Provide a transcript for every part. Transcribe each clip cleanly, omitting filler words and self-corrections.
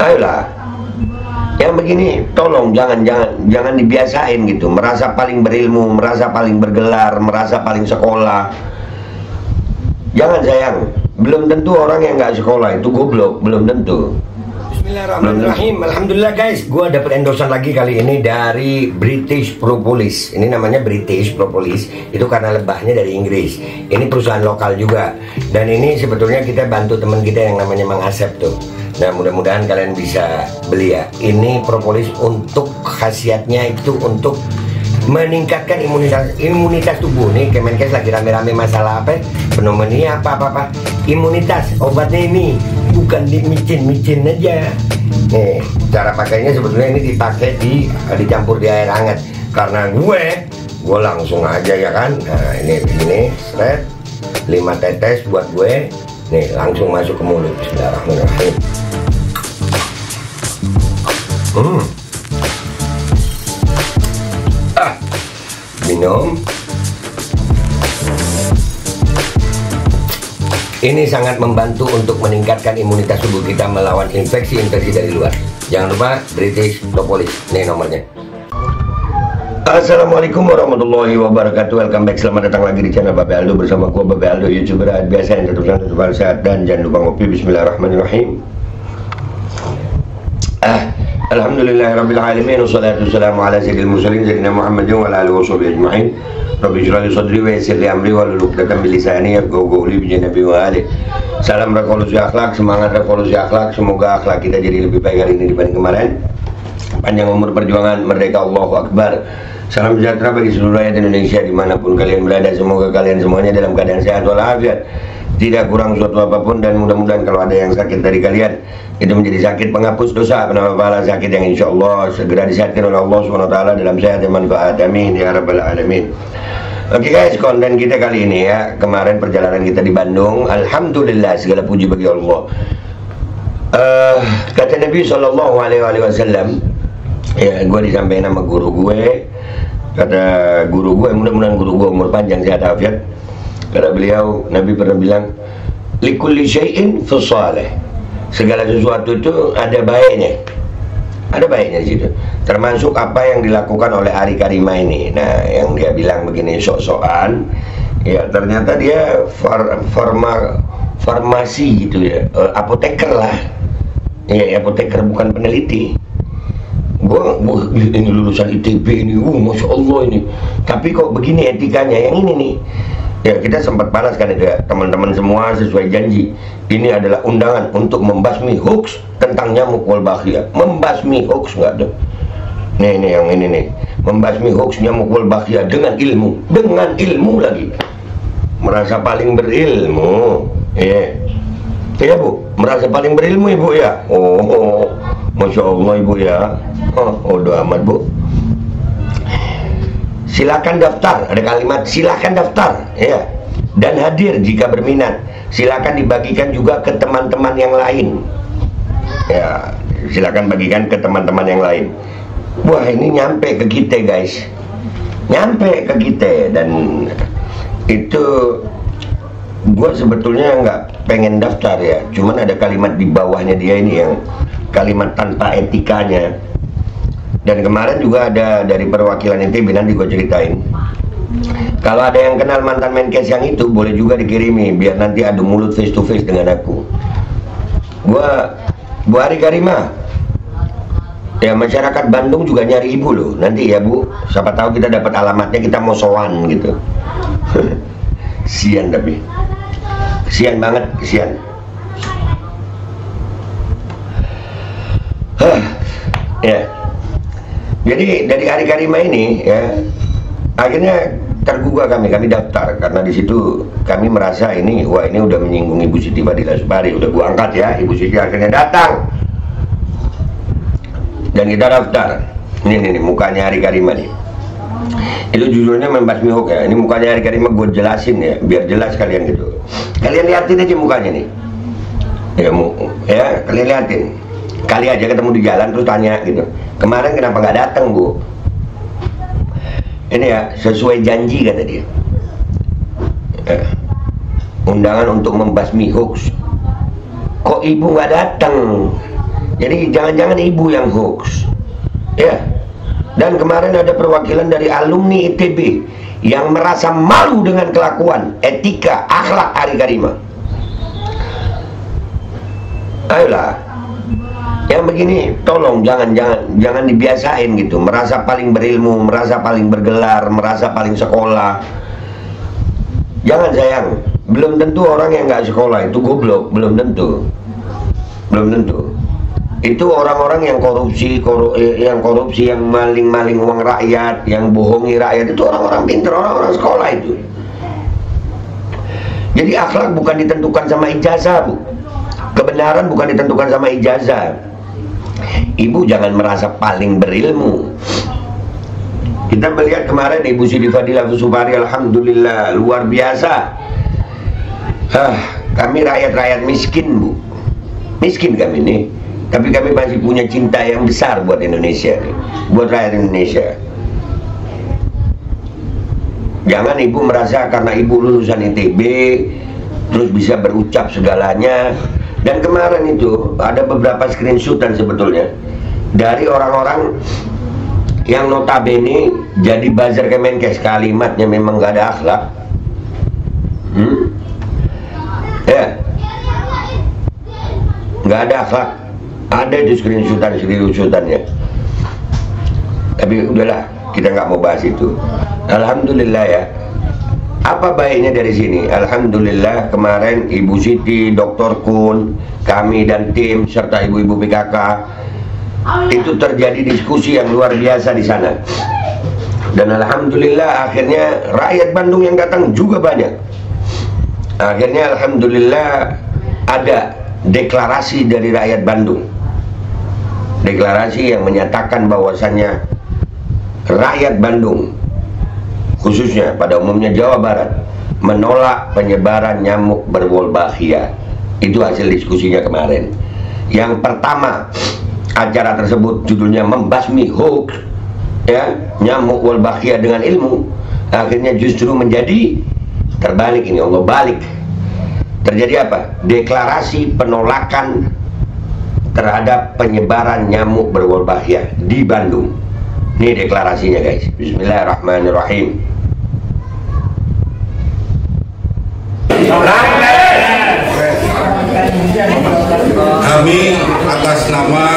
Ayolah, yang begini tolong jangan dibiasain gitu, merasa paling berilmu, merasa paling bergelar, merasa paling sekolah. Jangan sayang, belum tentu orang yang nggak sekolah itu goblok, belum tentu. Bismillahirrahmanirrahim. Alhamdulillah guys, gue dapet endorsan lagi kali ini dari British Propolis. Ini namanya British Propolis, itu karena lebahnya dari Inggris. Ini perusahaan lokal juga. Dan ini sebetulnya kita bantu teman kita yang namanya Mang Asep tuh. Nah, mudah-mudahan kalian bisa beli ya. Ini propolis untuk khasiatnya itu untuk meningkatkan imunitas tubuh. Nih Kemenkes lagi rame-rame masalah apa? Pneumonia apa. Imunitas, obatnya ini bukan di micin aja. Nih, cara pakainya sebetulnya ini dicampur di air hangat. Karena gue langsung aja ya kan. Nah, ini begini, seret 5 tetes buat gue. Nih, langsung masuk ke mulut. Bismillahirrahmanirrahim. Minum. Ini sangat membantu untuk meningkatkan imunitas tubuh kita melawan infeksi-infeksi dari luar. Jangan lupa British Propolis. Ini nomornya. Assalamualaikum warahmatullahi wabarakatuh. Welcome back, selamat datang lagi di channel Babe Aldo bersama gua Babe Aldo, YouTuber biasa yang tetap sehat dan jangan lupa ngopi. Bismillahirrahmanirrahim. Alhamdulillahirabbil alamin wassalatu wassalamu ala sayyidil mursalin sayyidina Muhammadin wa ala alihi washabihi ajma'in. Rabbi shrah li sadri wa yassir li amri wa hlul 'uqdatam min lisani yafqahu qawli bi nabi wa ali. Salam revolusi akhlak, semangat revolusi akhlak. Semoga akhlak kita jadi lebih baik hari ini dibanding kemarin. Panjang umur perjuangan, merdeka, Allahu Akbar. Salam sejahtera bagi seluruh rakyat Indonesia dimanapun kalian berada. Semoga kalian semuanya dalam keadaan sehat walafiat, tidak kurang suatu apapun, dan mudah-mudahan kalau ada yang sakit dari kalian itu menjadi sakit penghapus dosa, penambah pahala, sakit yang insya Allah segera disehatkan oleh Allah SWT dalam sehat dan manfaat. Amin ya rabbal alamin. Oke guys, konten kita kali ini ya, kemarin perjalanan kita di Bandung, alhamdulillah segala puji bagi Allah. Kata Nabi SAW, ya gue disampaikan sama guru gue, kata guru gue, mudah-mudahan guru gue umur panjang sehat afiat. Kata beliau, Nabi pernah bilang, likulli syai'in fisalih. Segala sesuatu itu ada baiknya. Ada baiknya di situ. Termasuk apa yang dilakukan oleh Ari Karima ini. Nah, yang dia bilang begini sok-sokan, ya ternyata dia farmasi gitu ya, apoteker lah. Ya, apoteker bukan peneliti. Gua ini lulusan ITB ini, masya Allah ini. Tapi kok begini etikanya, yang ini nih. Ya, kita sempat panas kan itu ya, teman-teman semua sesuai janji. Ini adalah undangan untuk membasmi hoax tentang nyamuk Wolbachia. Membasmi hoax nggak tuh? Nih yang ini nih, membasmi hoax nyamuk Wolbachia dengan ilmu lagi. Merasa paling berilmu, iya. Iya Bu, merasa paling berilmu Ibu ya. Oh, masya Allah Ibu ya. Doa amat Bu. Silakan daftar, ada kalimat silakan daftar ya, dan hadir jika berminat. Silakan dibagikan juga ke teman-teman yang lain ya, silakan bagikan ke teman-teman yang lain. Wah, ini nyampe ke kita guys, nyampe ke kita. Dan itu gue sebetulnya nggak pengen daftar ya, cuman ada kalimat di bawahnya dia ini yang kalimat tanpa etikanya. Dan kemarin juga ada dari perwakilan ITB, nanti gue ceritain. Kalau ada yang kenal mantan Menkes yang itu, boleh juga dikirimi, biar nanti adu mulut face to face dengan aku. Bu Ari Karima, ya masyarakat Bandung juga nyari ibu loh. Nanti ya Bu, siapa tahu kita dapat alamatnya, kita mau sowan gitu. Kesian tapi, kesian banget, kesian. Ya. Jadi dari Ari Karima ini ya, akhirnya tergugah kami daftar karena di situ kami merasa ini, wah ini udah menyinggung Ibu Siti Fadila Supari, udah gua angkat ya. Ibu Siti akhirnya datang dan kita daftar. Ini mukanya Ari Karima nih. Itu judulnya membasmi hoax ya. Ini mukanya Ari Karima, gue jelasin ya biar jelas kalian gitu. Kalian liatin aja mukanya nih. Ya kalian liatin. Kali aja ketemu di jalan terus tanya gitu, kemarin kenapa nggak datang Bu? Ini ya sesuai janji kata dia, undangan untuk membasmi hoax. Kok Ibu nggak datang? Jadi jangan-jangan ibu yang hoax. Ya. Dan kemarin ada perwakilan dari alumni ITB yang merasa malu dengan kelakuan, etika, akhlak Ari Karima. Ayolah, yang begini tolong jangan dibiasain gitu, merasa paling berilmu, merasa paling bergelar, merasa paling sekolah. Jangan sayang, belum tentu orang yang nggak sekolah itu goblok, belum tentu. Itu orang-orang yang korupsi, yang maling-maling uang rakyat, yang bohongi rakyat, itu orang-orang pintar, orang-orang sekolah itu. Jadi akhlak bukan ditentukan sama ijazah, Bu. Kebenaran bukan ditentukan sama ijazah. Ibu jangan merasa paling berilmu. Kita melihat kemarin Ibu Siti Fadilah Fusupari, alhamdulillah luar biasa. Kami rakyat-rakyat miskin, Bu. Miskin kami nih. Tapi kami masih punya cinta yang besar buat Indonesia nih, buat rakyat Indonesia. Jangan ibu merasa karena ibu lulusan ITB terus bisa berucap segalanya. Dan kemarin itu ada beberapa screenshotan sebetulnya dari orang-orang yang notabene jadi buzzer Kemenkes, kalimatnya memang gak ada akhlak. Ya, nggak ada akhlak. Ada itu screenshotannya. Tapi udahlah, kita nggak mau bahas itu. Alhamdulillah ya. Apa baiknya dari sini? Alhamdulillah kemarin Ibu Siti, Dr. Kun, kami dan tim serta ibu-ibu PKK itu terjadi diskusi yang luar biasa di sana. Dan alhamdulillah akhirnya rakyat Bandung yang datang juga banyak. Akhirnya alhamdulillah ada deklarasi dari rakyat Bandung. Deklarasi yang menyatakan bahwasannya rakyat Bandung, khususnya pada umumnya Jawa Barat, menolak penyebaran nyamuk berwolbachia. Itu hasil diskusinya kemarin. Yang pertama, acara tersebut judulnya membasmi hoax, ya, nyamuk wolbachia dengan ilmu. Akhirnya justru menjadi terbalik ini, Allah balik. Terjadi apa? Deklarasi penolakan terhadap penyebaran nyamuk berwolbachia di Bandung. Ini deklarasinya guys. Bismillahirrahmanirrahim. Kami atas nama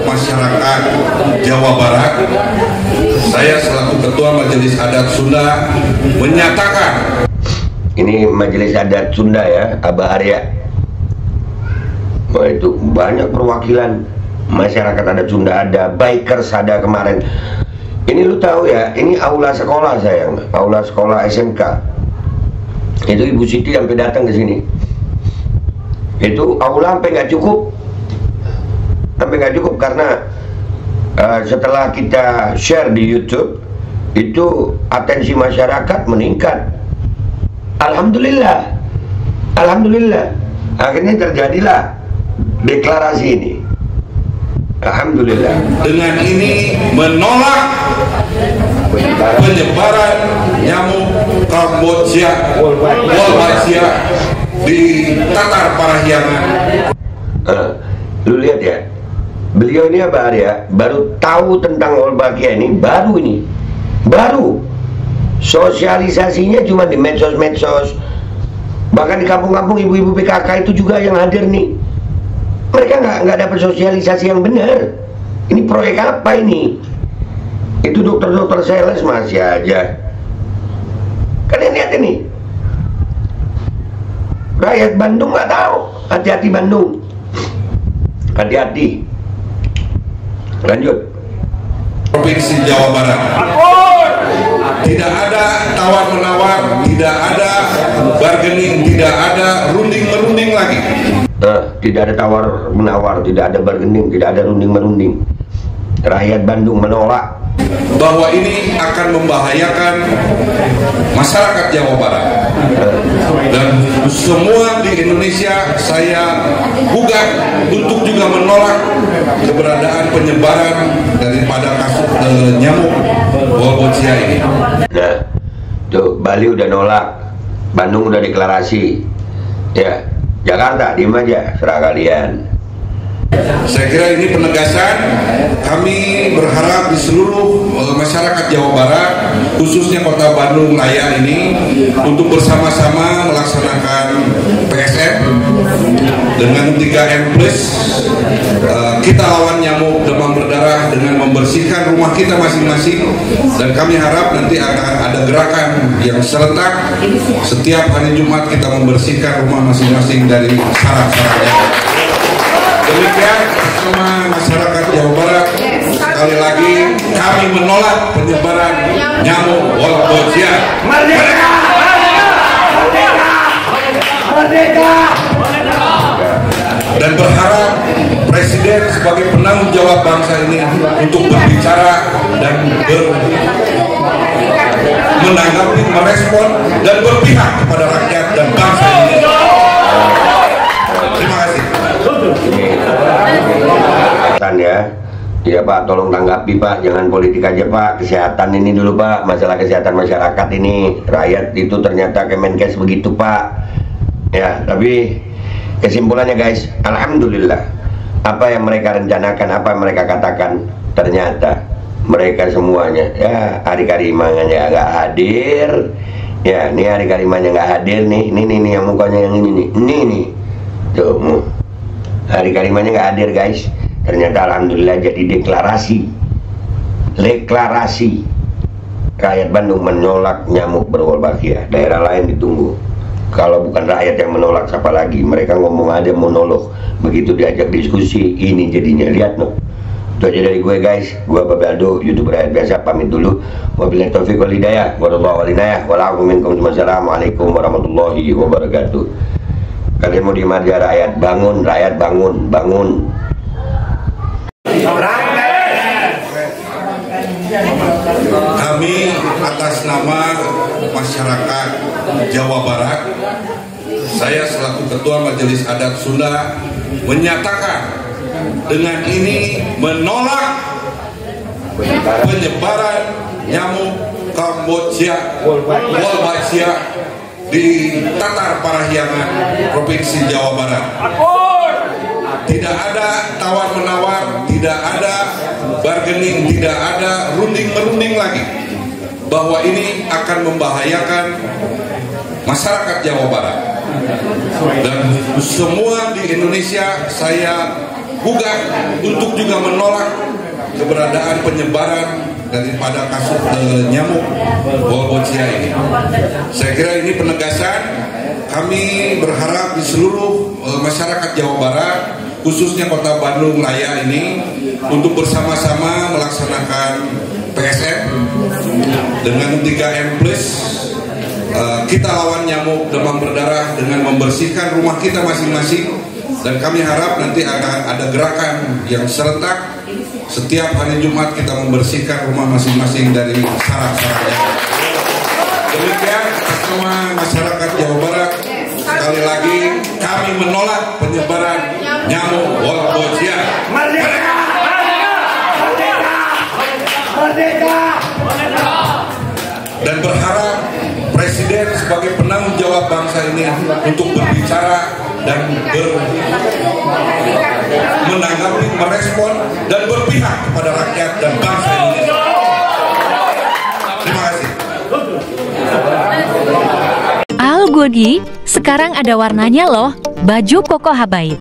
masyarakat Jawa Barat, saya selaku Ketua Majelis Adat Sunda menyatakan. Ini Majelis Adat Sunda ya, Abah Arya. Itu banyak perwakilan masyarakat adat Sunda, ada bikers ada kemarin. Ini lu tahu ya, ini aula sekolah sayang, aula sekolah SMK. Itu Ibu Siti sampai datang ke sini. Itu aula sampai nggak cukup, karena setelah kita share di YouTube itu atensi masyarakat meningkat. Alhamdulillah, akhirnya terjadilah deklarasi ini. Alhamdulillah. Dengan ini menolak penyebaran nyamuk Kamboja wolbachia di Tatar Parahyangan. Lu lihat ya, beliau ini apa ya, baru tahu tentang wolbachia ini, baru sosialisasinya cuma di medsos, bahkan di kampung-kampung ibu-ibu PKK itu juga yang hadir nih. Mereka nggak dapat sosialisasi yang benar. Ini proyek apa ini? Itu dokter-dokter sales masih aja. Kalian lihat ini, rakyat Bandung nggak tahu. Hati-hati Bandung, hati-hati. Lanjut. Provinsi Jawa Barat. Tidak ada tawar-menawar, tidak ada bargaining, tidak ada runding-merunding lagi. Tidak ada tawar-menawar, tidak ada bargaining, tidak ada runding-merunding. Rakyat Bandung menolak bahwa ini akan membahayakan masyarakat Jawa Barat. Dan semua di Indonesia saya gugat untuk juga menolak keberadaan penyebaran daripada kasus nyamuk wolbachia ini. Nah, tuh Bali udah nolak, Bandung udah deklarasi, ya. Jakarta diem aja, serah kalian. Saya kira ini penegasan. Kami berharap di seluruh masyarakat Jawa Barat, khususnya Kota Bandung Raya ini, untuk bersama-sama melaksanakan PSM dengan 3M+. Kita lawan nyamuk demam berdarah dengan membersihkan rumah kita masing-masing, dan kami harap nanti akan ada gerakan yang serentak setiap hari Jumat kita membersihkan rumah masing-masing dari sarang-sarangnya. Demikian semua masyarakat Jawa Barat, sekali lagi kami menolak penyebaran nyamuk Wolbachia. Merdeka! Merdeka! Dan berharap Presiden sebagai penanggung jawab bangsa ini untuk berbicara dan menanggapi, merespon dan berpihak kepada rakyat dan bangsa ini. Terima kasih. Ya Pak, tolong tanggapi Pak, jangan politik aja Pak, kesehatan ini dulu Pak, masalah kesehatan masyarakat ini, rakyat itu ternyata Kemenkes begitu Pak. Ya, tapi kesimpulannya guys, alhamdulillah, apa yang mereka rencanakan, apa yang mereka katakan, ternyata mereka semuanya, ya Ari Karimanya nggak hadir, ya ini Ari Karimanya nggak hadir nih, ini yang mukanya yang ini nih, tuh, Ari Karimanya nggak hadir guys. Ternyata alhamdulillah jadi deklarasi rakyat Bandung menolak nyamuk berwolbachia. Daerah lain ditunggu. Kalau bukan rakyat yang menolak, siapa lagi? Mereka ngomong aja monolog. Begitu diajak diskusi, ini jadinya. Lihat no. Itu aja dari gue guys. Gue Babaldo, YouTuber rakyat biasa, pamit dulu. Wabillahi taufiq wal hidayah. Wassalamualaikum warahmatullahi wabarakatuh. Kalian mau diem aja rakyat? Bangun, rakyat bangun, bangun. Kami atas nama masyarakat Jawa Barat, saya selaku Ketua Majelis Adat Sunda menyatakan dengan ini menolak penyebaran nyamuk Wolbachia di Tatar Parahyangan, Provinsi Jawa Barat. Tidak ada tawar-menawar, tidak ada bargaining, tidak ada runding-merunding lagi, bahwa ini akan membahayakan masyarakat Jawa Barat. Dan semua di Indonesia saya gugat untuk juga menolak keberadaan penyebaran daripada kasus nyamuk Wolbachia ini. Saya kira ini penegasan. Kami berharap di seluruh masyarakat Jawa Barat, khususnya Kota Bandung Raya ini, untuk bersama-sama melaksanakan PSM dengan 3M+. Kita lawan nyamuk demam berdarah dengan membersihkan rumah kita masing-masing, dan kami harap nanti akan ada gerakan yang serentak setiap hari Jumat kita membersihkan rumah masing-masing dari sarang-sarangnya. Demikian semua masyarakat Jawa Barat, sekali lagi kami menolak penyebaran nyamuk Wolbachia. Merdeka! Merdeka! Merdeka! Dan berharap Presiden sebagai penanggung jawab bangsa ini untuk berbicara dan menanggapi, merespon dan berpihak kepada rakyat dan bangsa Indonesia. Terima kasih. Al Godi, sekarang ada warnanya loh, baju koko habaib.